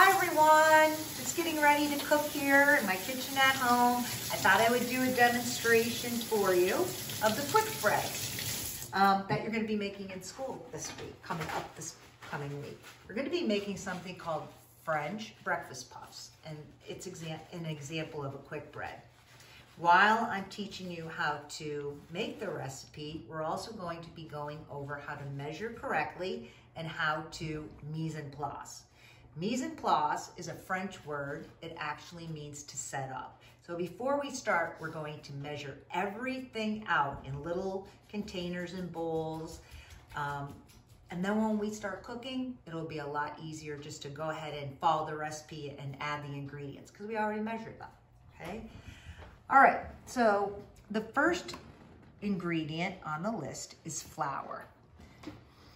Hi everyone, just getting ready to cook here in my kitchen at home. I thought I would do a demonstration for you of the quick bread that you're going to be making in school this week, this coming week. We're going to be making something called French breakfast puffs, and it's an example of a quick bread. While I'm teaching you how to make the recipe, we're also going to be going over how to measure correctly and how to mise en place. Mise en place is a French word. It actually means to set up. So before we start, we're going to measure everything out in little containers and bowls. And then when we start cooking, it'll be a lot easier just to go ahead and follow the recipe and add the ingredients because we already measured them, okay? All right, so the first ingredient on the list is flour.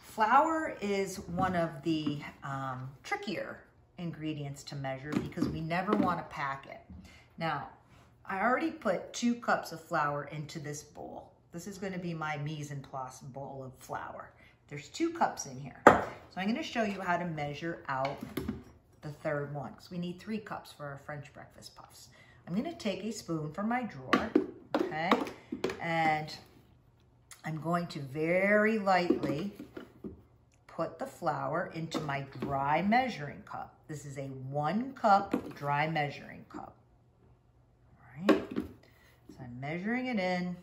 Flour is one of the trickier ingredients to measure because we never want to pack it. Now, I already put 2 cups of flour into this bowl. This is going to be my mise en place bowl of flour. There's 2 cups in here. So I'm going to show you how to measure out the third one because we need 3 cups for our French breakfast puffs. I'm going to take a spoon from my drawer, okay, and I'm going to very lightly put the flour into my dry measuring cup. This is a 1 cup dry measuring cup. All right, so I'm measuring it in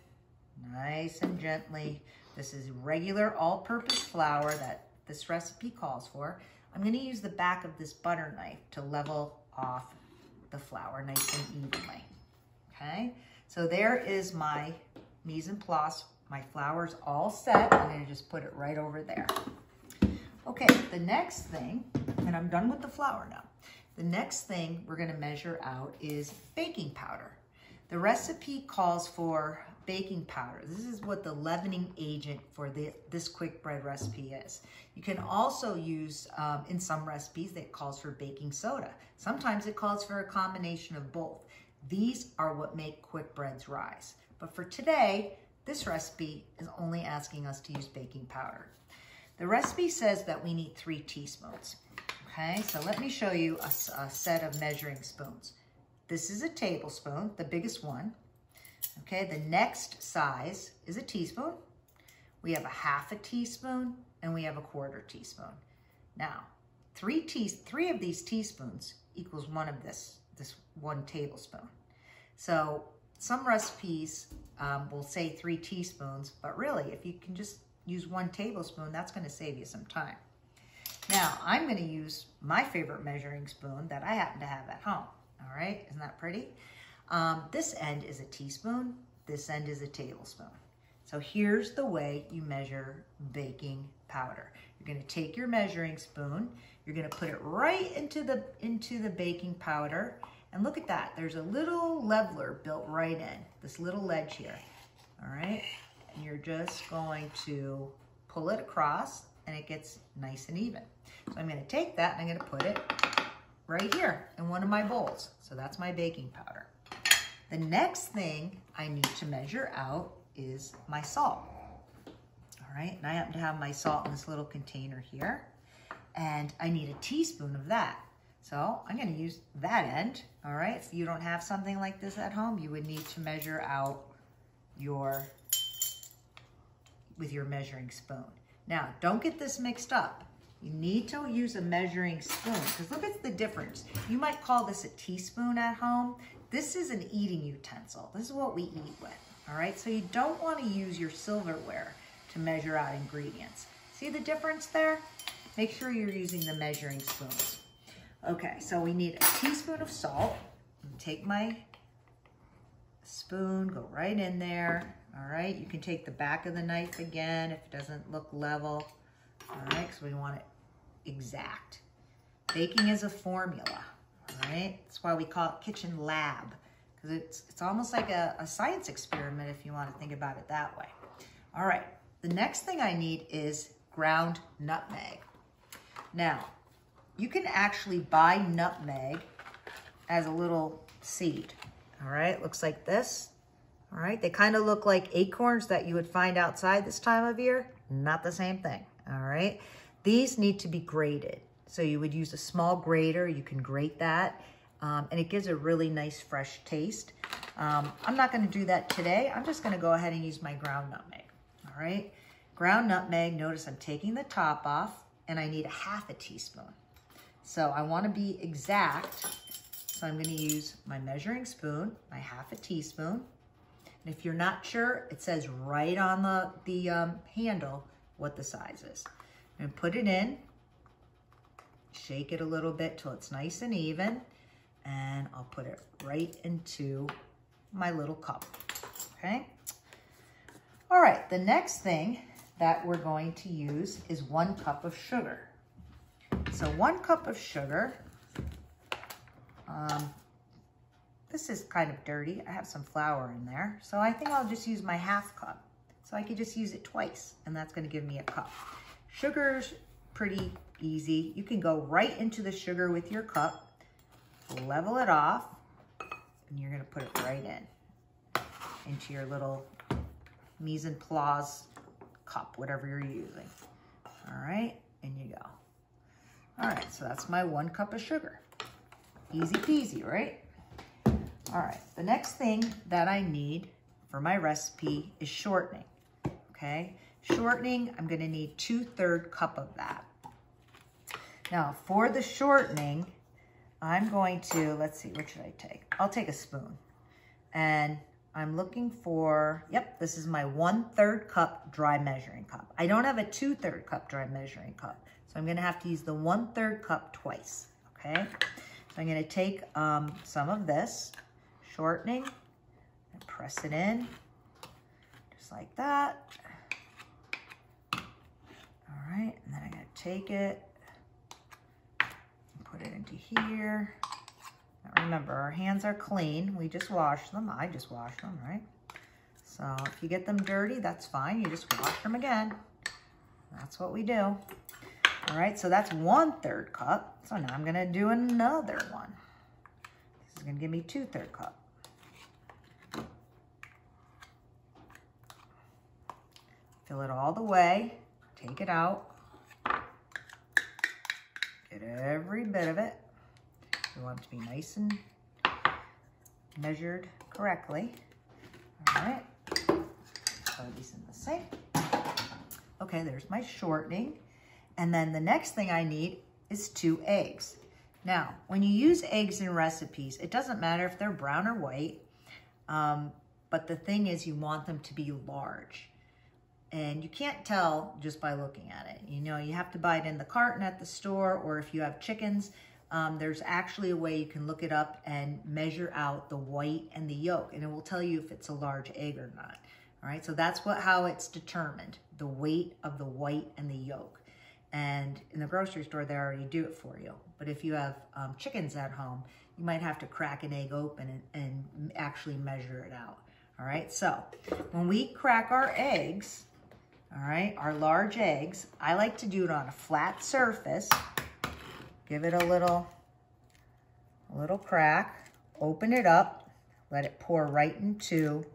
nice and gently. This is regular all-purpose flour that this recipe calls for. I'm going to use the back of this butter knife to level off the flour nice and evenly. Okay, so there is my mise en place. My flour's all set. I'm going to just put it right over there. Okay, the next thing, and I'm done with the flour now. The next thing we're going to measure out is baking powder. The recipe calls for baking powder. This is what the leavening agent for this quick bread recipe is. You can also use, in some recipes, that calls for baking soda. Sometimes it calls for a combination of both. These are what make quick breads rise. But for today, this recipe is only asking us to use baking powder. The recipe says that we need 3 teaspoons. Okay, so let me show you a set of measuring spoons. This is a tablespoon, the biggest one. Okay, the next size is a teaspoon. We have a 1/2 teaspoon and we have a 1/4 teaspoon. Now, 3 of these teaspoons equals one of this 1 tablespoon. So some recipes will say 3 teaspoons, but really if you can just use 1 tablespoon, that's going to save you some time. Now, I'm going to use my favorite measuring spoon that I happen to have at home. All right, isn't that pretty? This end is a teaspoon, this end is a tablespoon. So here's the way you measure baking powder. You're going to take your measuring spoon, you're going to put it right into the baking powder, and look at that. There's a little leveler built right in, this little ledge here. All right, and you're just going to pull it across, and it gets nice and even. So I'm going to take that and I'm going to put it right here in one of my bowls. So that's my baking powder. The next thing I need to measure out is my salt. All right, and I happen to have my salt in this little container here, and I need a teaspoon of that. So I'm going to use that end. All right, if you don't have something like this at home, you would need to measure out with your measuring spoon. Now, don't get this mixed up. You need to use a measuring spoon because look at the difference. You might call this a teaspoon at home. This is an eating utensil. This is what we eat with, all right? So you don't want to use your silverware to measure out ingredients. See the difference there? Make sure you're using the measuring spoons. Okay, so we need a teaspoon of salt. Take my spoon, go right in there. All right, you can take the back of the knife again if it doesn't look level. All right, because we want it exact. Baking is a formula, all right? That's why we call it kitchen lab, because it's almost like a science experiment if you want to think about it that way. All right, the next thing I need is ground nutmeg. Now, you can actually buy nutmeg as a little seed, all right? It looks like this. All right, they kind of look like acorns that you would find outside this time of year. Not the same thing, all right? These need to be grated. So you would use a small grater, you can grate that, and it gives a really nice fresh taste. I'm not gonna do that today. I'm just gonna go ahead and use my ground nutmeg, all right? Ground nutmeg, notice I'm taking the top off, and I need a ½ teaspoon. So I wanna be exact, so I'm gonna use my measuring spoon, my ½ teaspoon. And if you're not sure, it says right on the handle what the size is. And put it in, shake it a little bit till it's nice and even, and I'll put it right into my little cup, okay? All right, the next thing that we're going to use is 1 cup of sugar. So 1 cup of sugar, this is kind of dirty. I have some flour in there. So I think I'll just use my ½ cup. So I could just use it twice, and that's gonna give me a cup. Sugar's pretty easy. You can go right into the sugar with your cup, level it off, and you're gonna put it right into your little mise en place cup, whatever you're using. All right, in you go. All right, so that's my 1 cup of sugar. Easy peasy, right? All right, the next thing that I need for my recipe is shortening, okay? Shortening, I'm gonna need 2/3 cup of that. Now, for the shortening, I'm going to, let's see, what should I take? I'll take a spoon. And I'm looking for, yep, this is my 1/3 cup dry measuring cup. I don't have a 2/3 cup dry measuring cup, so I'm gonna have to use the 1/3 cup twice, okay? So I'm gonna take some of this shortening and press it in, just like that. All right, and then I'm gonna take it and put it into here. Now remember, our hands are clean. We just washed them. I just washed them, right? So if you get them dirty, that's fine. You just wash them again. That's what we do. All right, so that's 1/3 cup. So now I'm gonna do another one. This is gonna give me 2/3 cup. Fill it all the way, take it out. Get every bit of it. We want it to be nice and measured correctly. All right, throw these in the sink. Okay, there's my shortening. And then the next thing I need is 2 eggs. Now, when you use eggs in recipes, it doesn't matter if they're brown or white, but the thing is you want them to be large. And you can't tell just by looking at it. You know, you have to buy it in the carton at the store, or if you have chickens, there's actually a way you can look it up and measure out the white and the yolk, and it will tell you if it's a large egg or not. All right, so that's how it's determined, the weight of the white and the yolk. And in the grocery store, they already do it for you. But if you have chickens at home, you might have to crack an egg open and actually measure it out. All right, so when we crack our eggs, all right, our large eggs, I like to do it on a flat surface. Give it a little crack, open it up, let it pour right into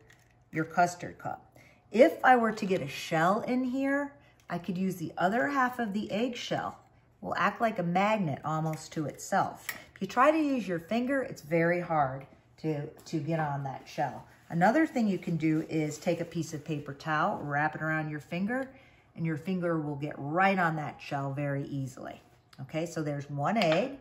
your custard cup. If I were to get a shell in here, I could use the other half of the eggshell. It will act like a magnet almost to itself. If you try to use your finger, it's very hard to get on that shell. Another thing you can do is take a piece of paper towel, wrap it around your finger, and your finger will get right on that shell very easily. Okay, so there's 1 egg.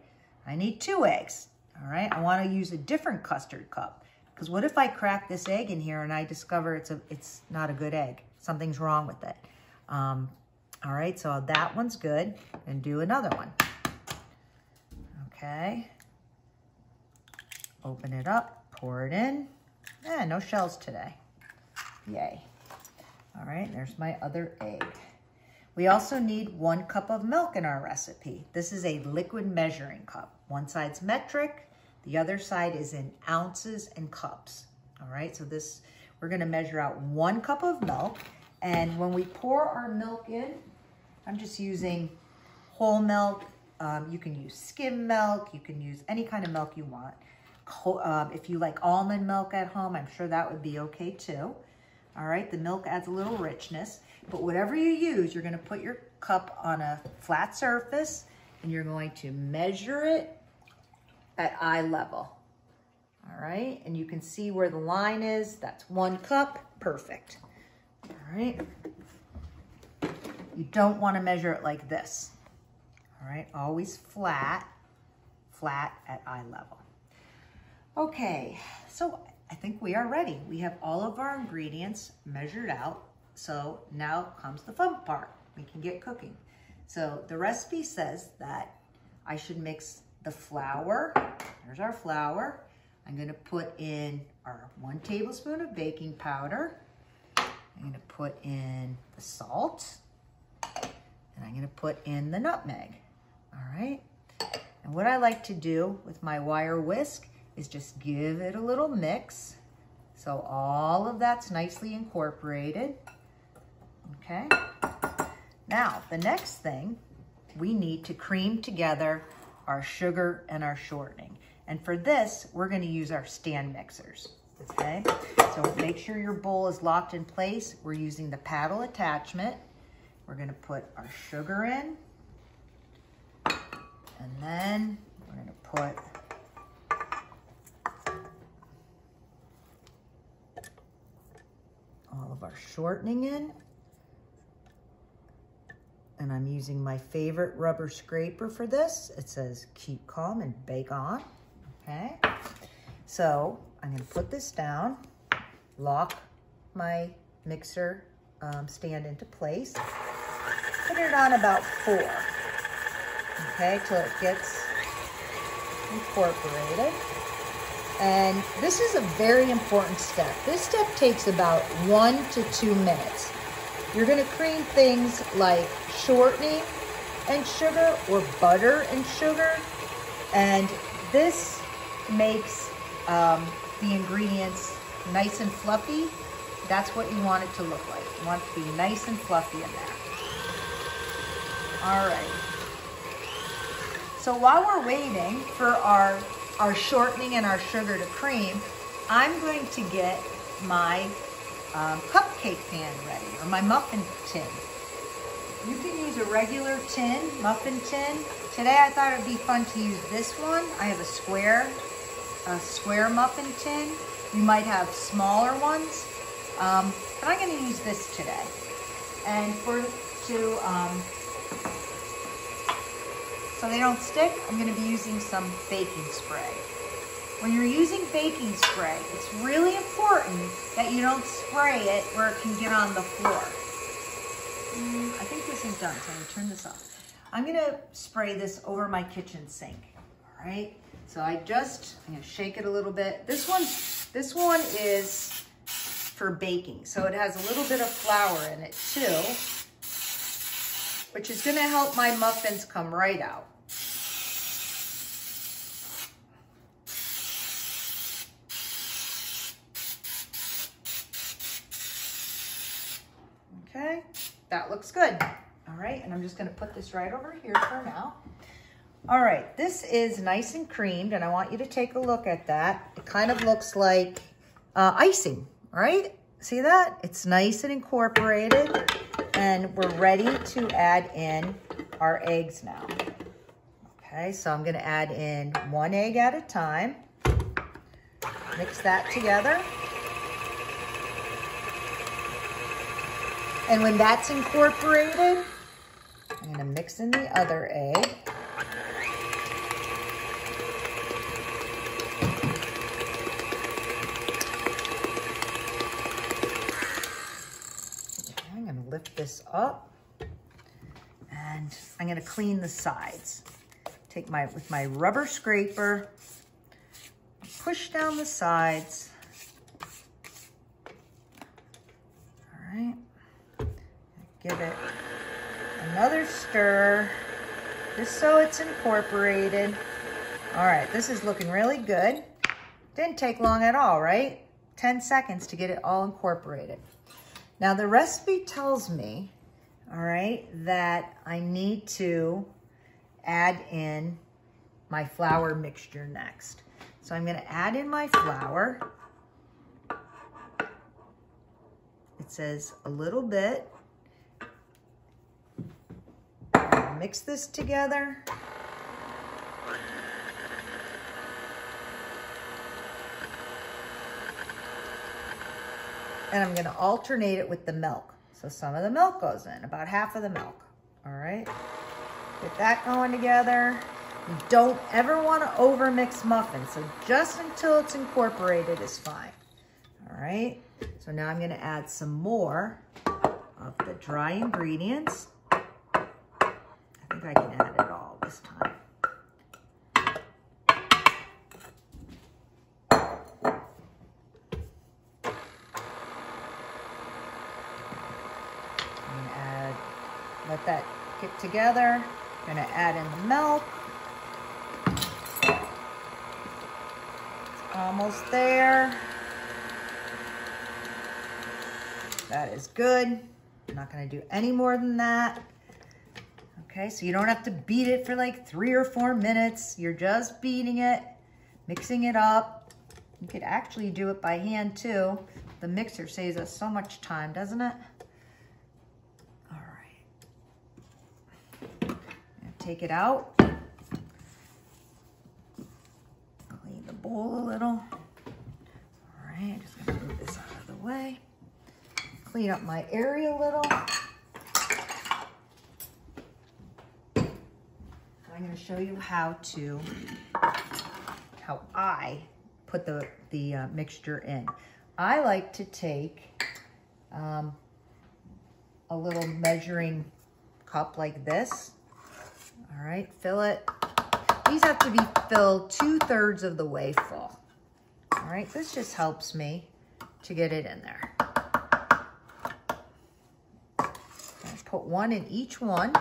I need 2 eggs. All right, I want to use a different custard cup, because what if I crack this egg in here and I discover it's not a good egg? Something's wrong with it. All right, so that one's good, and do another one. Okay, open it up, pour it in. No shells today. Yay. All right, there's my other egg. We also need 1 cup of milk in our recipe. This is a liquid measuring cup. One side's metric, the other side is in ounces and cups. All right, so we're gonna measure out 1 cup of milk. And when we pour our milk in, I'm just using whole milk. You can use skim milk. You can use any kind of milk you want. If you like almond milk at home, I'm sure that would be okay too. All right, the milk adds a little richness, but whatever you use, you're gonna put your cup on a flat surface and you're going to measure it at eye level. All right, and you can see where the line is. That's 1 cup, perfect. All right, you don't want to measure it like this. All right, always flat at eye level. Okay, so I think we are ready. We have all of our ingredients measured out. So now comes the fun part. We can get cooking. So the recipe says that I should mix the flour. There's our flour. I'm gonna put in our 1 tablespoon of baking powder. I'm gonna put in the salt. And I'm gonna put in the nutmeg. All right. And what I like to do with my wire whisk is just give it a little mix. So all of that's nicely incorporated. Okay. Now, the next thing, we need to cream together our sugar and our shortening. And for this, we're gonna use our stand mixers, okay? So make sure your bowl is locked in place. We're using the paddle attachment. We're gonna put our sugar in. And then we're gonna put all of our shortening in. And I'm using my favorite rubber scraper for this. It says, keep calm and bake on, okay? So I'm gonna put this down, lock my mixer stand into place, put it on about 4, okay, till it gets incorporated. And this is a very important step. This step takes about 1 to 2 minutes. You're gonna cream things like shortening and sugar or butter and sugar. And this makes the ingredients nice and fluffy. That's what you want it to look like. You want it to be nice and fluffy in there. All right. So while we're waiting for our shortening and our sugar to cream, I'm going to get my cupcake pan ready, or my muffin tin. You can use a regular tin, muffin tin. Today I thought it'd be fun to use this one. I have a square muffin tin. You might have smaller ones, but I'm gonna use this today. And so they don't stick, I'm gonna be using some baking spray. When you're using baking spray, it's really important that you don't spray it where it can get on the floor. I think this is done, so I'm gonna turn this off. I'm gonna spray this over my kitchen sink, all right? So I'm gonna shake it a little bit. This one is for baking, so it has a little bit of flour in it too, which is gonna help my muffins come right out. Okay, that looks good. All right, and I'm just gonna put this right over here for now. All right, this is nice and creamed, and I want you to take a look at that. It kind of looks like icing, right? See that? It's nice and incorporated, and we're ready to add in our eggs now. Okay, so I'm gonna add in 1 egg at a time. Mix that together. And when that's incorporated, I'm gonna mix in the other egg. Okay, I'm gonna lift this up, and I'm gonna clean the sides. With my rubber scraper, push down the sides. All right. Give it another stir, just so it's incorporated. All right, this is looking really good. Didn't take long at all, right? 10 seconds to get it all incorporated. Now the recipe tells me, all right, that I need to add in my flour mixture next. So I'm gonna add in my flour. It says a little bit. Mix this together. and I'm gonna alternate it with the milk. So some of the milk goes in, about half of the milk, all right? Get that going together. You don't ever wanna overmix muffins, so just until it's incorporated is fine, all right? So now I'm gonna add some more of the dry ingredients. I think I can add it all this time. Let that get together. I'm gonna add in the milk. It's almost there. That is good. I'm not gonna do any more than that. Okay, so you don't have to beat it for like 3 or 4 minutes. You're just beating it, mixing it up. You could actually do it by hand too. The mixer saves us so much time, doesn't it? Take it out, clean the bowl a little. All right, just gonna move this out of the way. Clean up my area a little. I'm gonna show you how I put the mixture in. I like to take a little measuring cup like this. All right, fill it. These have to be filled 2/3 of the way full. All right, this just helps me to get it in there. I put one in each one.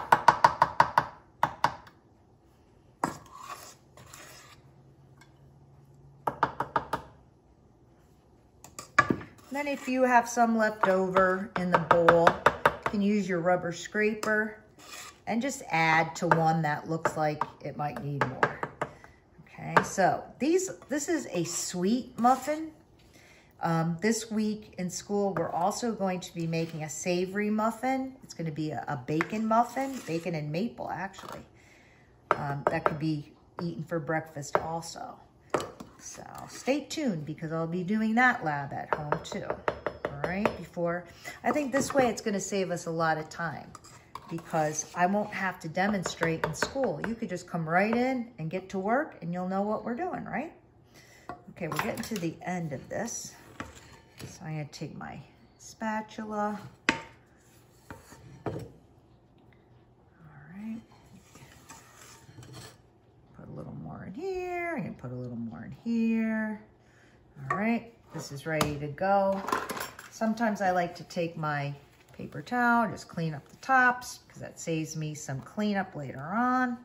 Then if you have some left over in the bowl, you can use your rubber scraper and just add to one that looks like it might need more. Okay, so this is a sweet muffin. This week in school, we're also going to be making a savory muffin. It's gonna be a bacon muffin, bacon and maple actually. That could be eaten for breakfast also. So stay tuned because I'll be doing that lab at home too. All right, I think this way it's gonna save us a lot of time, because I won't have to demonstrate in school. You could just come right in and get to work and you'll know what we're doing, right? Okay, we're getting to the end of this. So I'm gonna take my spatula. All right. Put a little more in here. I'm gonna put a little more in here. All right, this is ready to go. Sometimes I like to take my paper towel, just clean up the tops, because that saves me some cleanup later on.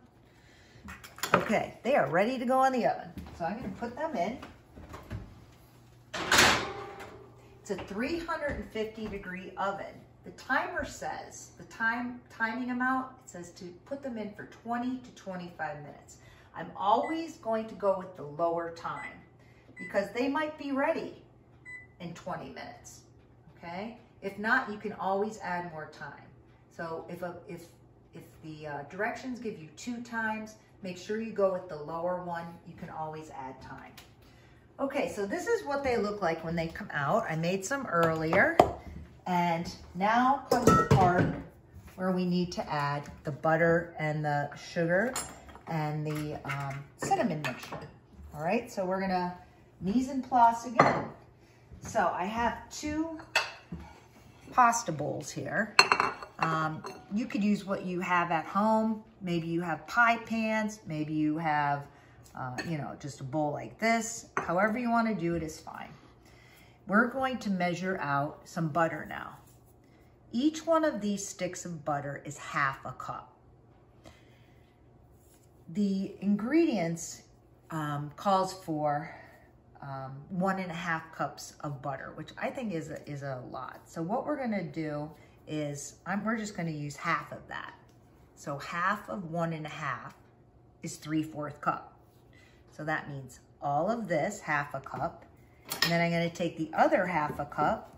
Okay, they are ready to go in the oven. So I'm gonna put them in. It's a 350-degree oven. The timer says, the timing amount, it says to put them in for 20 to 25 minutes. I'm always going to go with the lower time because they might be ready in 20 minutes, okay? If not, you can always add more time. So if the directions give you 2 times, make sure you go with the lower one. You can always add time. Okay, so this is what they look like when they come out. I made some earlier, and now comes the part where we need to add the butter and the sugar and the cinnamon mixture. All right, so we're gonna mise en place again. So I have 2 pasta bowls here. You could use what you have at home. Maybe you have pie pans, maybe you have just a bowl like this. However you want to do it is fine. We're going to measure out some butter now. Each one of these sticks of butter is half a cup. The ingredients calls for 1.5 cups of butter, which I think is a lot. So what we're gonna do is, we're just gonna use half of that. So half of 1.5 is 3/4 cup. So that means all of this, half a cup, and then I'm gonna take the other half a cup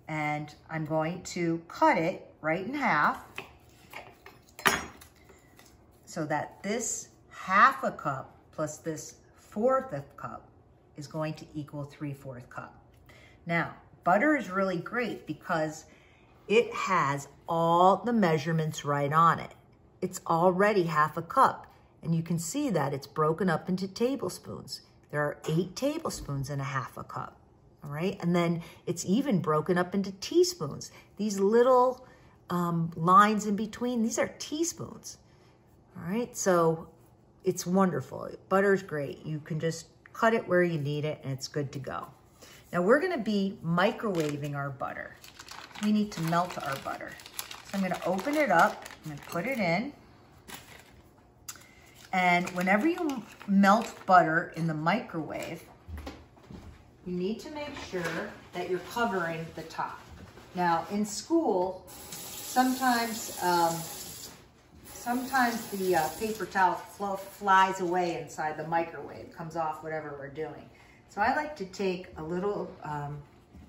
and I'm going to cut it right in half so that this half a cup plus this 1/4 cup is going to equal 3/4 cup. Now, butter is really great because it has all the measurements right on it. It's already half a cup, and you can see that it's broken up into tablespoons. There are 8 tablespoons in a half a cup, all right? And then it's even broken up into teaspoons. These little lines in between, these are teaspoons, all right? So it's wonderful. Butter's great. You can just cut it where you need it, and it's good to go. Now we're gonna be microwaving our butter. We need to melt our butter. So I'm gonna open it up, I'm gonna put it in. And whenever you melt butter in the microwave, you need to make sure that you're covering the top. Now in school, sometimes the paper towel flies away inside the microwave, comes off whatever we're doing. So I like to take a little,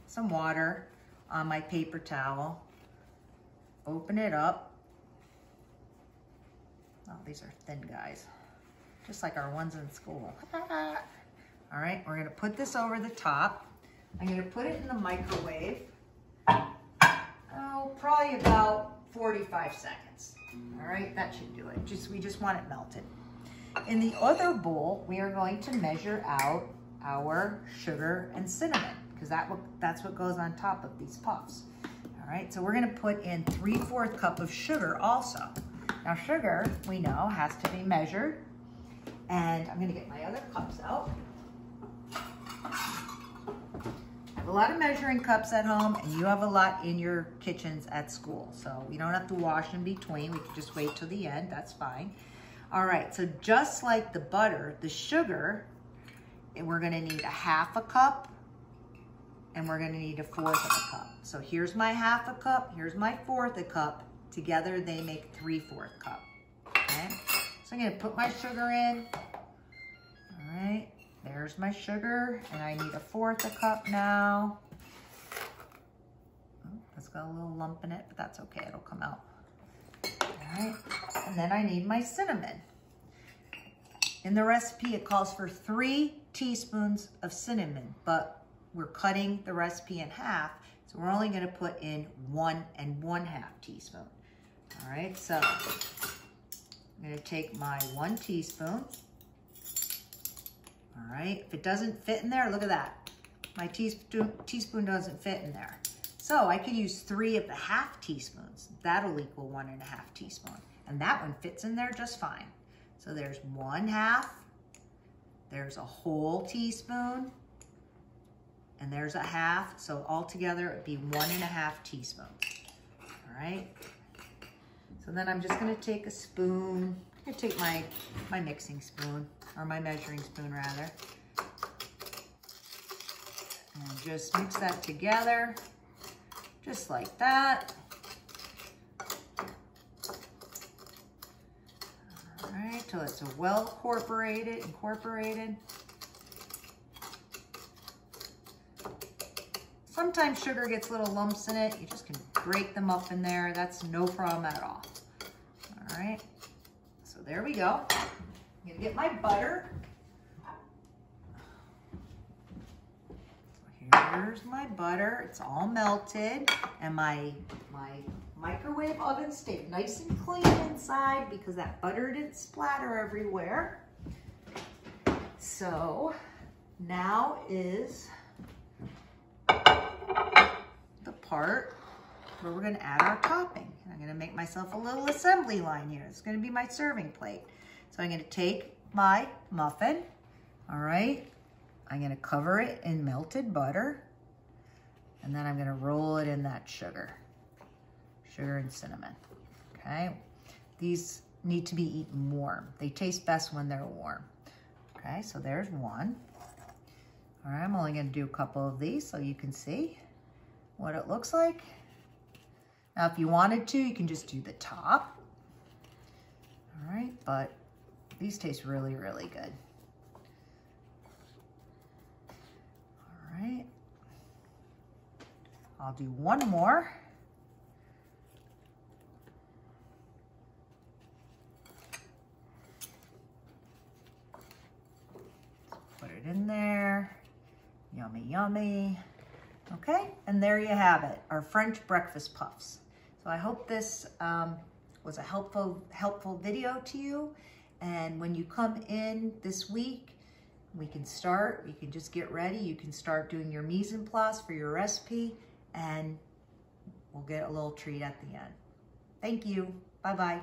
some water on my paper towel, open it up. Oh, these are thin guys, just like our ones in school. All right, we're gonna put this over the top. I'm gonna put it in the microwave, oh, probably about 45 seconds. All right, that should do it. We just want it melted. In the other bowl, we are going to measure out our sugar and cinnamon, because that's what goes on top of these puffs. All right, so we're gonna put in 3/4 cup of sugar also. Now sugar, we know, has to be measured, and I'm gonna get my other cups out. I have a lot of measuring cups at home, and you have a lot in your kitchens at school, so you don't have to wash in between. We can just wait till the end, that's fine. All right, so just like the butter, the sugar, we're gonna need 1/2 cup, and we're gonna need 1/4 cup. So here's my 1/2 cup, here's my 1/4 cup. Together they make 3/4 cup, okay? So I'm gonna put my sugar in. All right, there's my sugar, and I need 1/4 cup now. Oh, that's got a little lump in it, but that's okay, it'll come out. All right, and then I need my cinnamon. In the recipe, it calls for 3 teaspoons of cinnamon, but we're cutting the recipe in half, so we're only gonna put in 1 1/2 teaspoon. All right, so I'm gonna take my 1 teaspoon. All right, if it doesn't fit in there, look at that. My teaspoon doesn't fit in there. So I could use 3 1/2 teaspoons. That'll equal 1 1/2 teaspoon. And that one fits in there just fine. So there's 1/2, there's a whole teaspoon, and there's 1/2. So altogether it'd be 1 1/2 teaspoons. All right. So then I'm just gonna take a spoon. I'm gonna take my mixing spoon, or my measuring spoon rather, and just mix that together, just like that. All right, till it's well incorporated. Sometimes sugar gets little lumps in it. You just can break them up in there. That's no problem at all. All right, so there we go. I'm gonna get my butter. So here's my butter. It's all melted, and my microwave oven stayed nice and clean inside because that butter didn't splatter everywhere. So now is the part where we're gonna add our topping. I'm gonna make myself a little assembly line here. It's gonna be my serving plate. So I'm gonna take my muffin, all right? I'm gonna cover it in melted butter, and then I'm gonna roll it in that sugar and cinnamon, okay? These need to be eaten warm. They taste best when they're warm. Okay, so there's one. All right, I'm only gonna do a couple of these so you can see what it looks like. Now, if you wanted to, you can just do the top. All right, but these taste really, really good. All right, I'll do one more. Put it in there. Yummy, yummy. Okay, and there you have it, our French breakfast puffs. So I hope this was a helpful video to you. And when you come in this week, we can start, you can just get ready. You can start doing your mise en place for your recipe, and we'll get a little treat at the end. Thank you. Bye-bye.